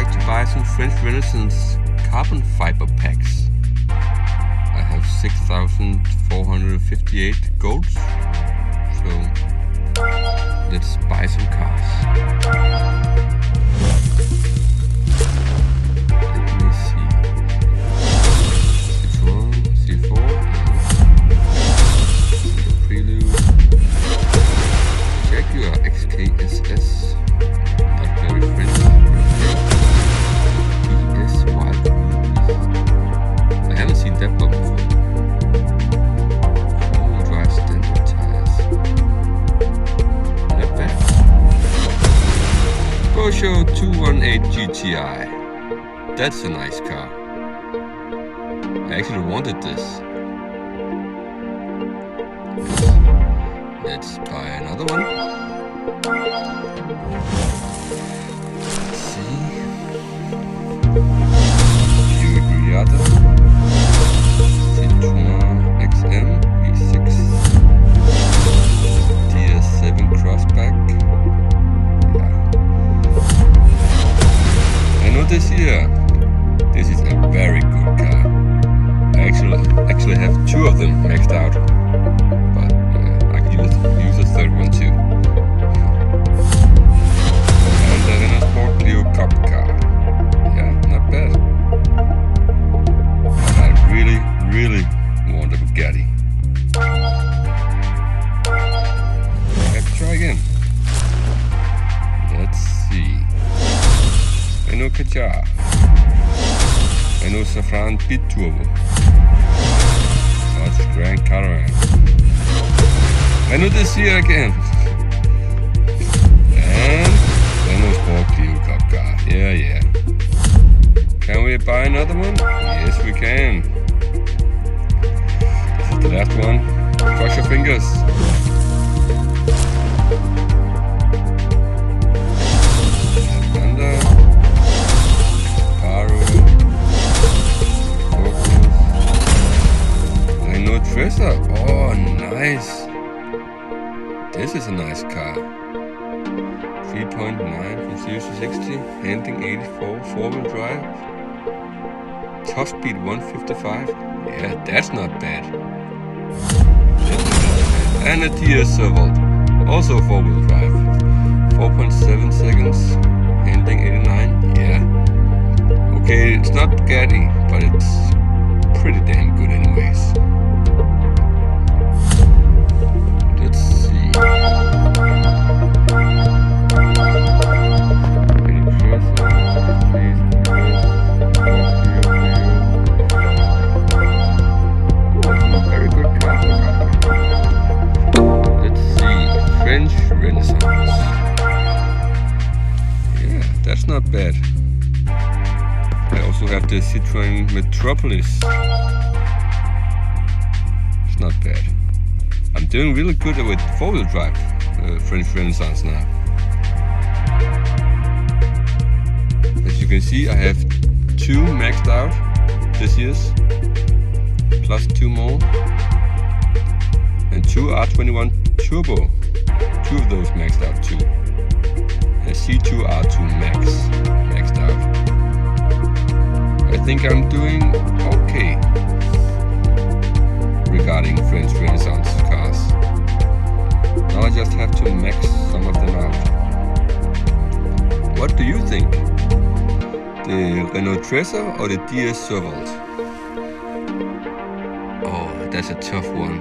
like to buy some French Renaissance carbon fiber packs. I have 6,458 golds, so let's buy some cars. Let me see. Citroen C4, Prelude, Jaguar XKSS, not very French. PS Wild Release. I haven't seen that one before. Four-wheel drive standard tires. Not bad. Peugeot 218 GTI. That's a nice car. I actually wanted this. Let's buy another one. Let's see. Buick Riata. Citroen XM V6. DS7 Crossback. Yeah. I know this here. This is a very good car. I actually have two of them maxed out. Use a third one too. And the Renault Sport Clio Cup car. Yeah, not bad. But I really want a Bugatti. I have to try again. Let's see. Renault Kadjar. Renault Safran Biturbo. Dodge Grand Caravan. I know this here again. And Renault Sport Clio Cup car. Yeah. Can we buy another one? Yes, we can. This is the last one. Cross your fingers. Thunder. Paro. Focus. Renault Trezor. Oh, nice. This is a nice car. 3.9 from 0 to 60, handling 84, four-wheel drive. Top speed 155. Yeah, that's not bad. And a TS Servolt, also four-wheel drive. 4.7 seconds, handling 89. Yeah. Okay, it's not Bugatti, but it's pretty damn good anyways. French Renaissance. Yeah, that's not bad. I also have the Citroen Metropolis. It's not bad. I'm doing really good with four-wheel drive French Renaissance now. As you can see, I have two maxed out this year's, plus two more, and two R21 Turbo. Two of those maxed out too. And C2 R2 maxed out. I think I'm doing okay regarding French Renaissance cars. Now I just have to max some of them out. What do you think? The Renault Trezor or the DS Servolt? Oh, that's a tough one.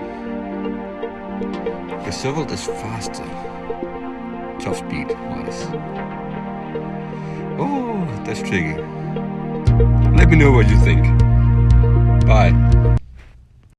The Servolt is faster, top speed wise. Oh, that's tricky. Let me know what you think. Bye.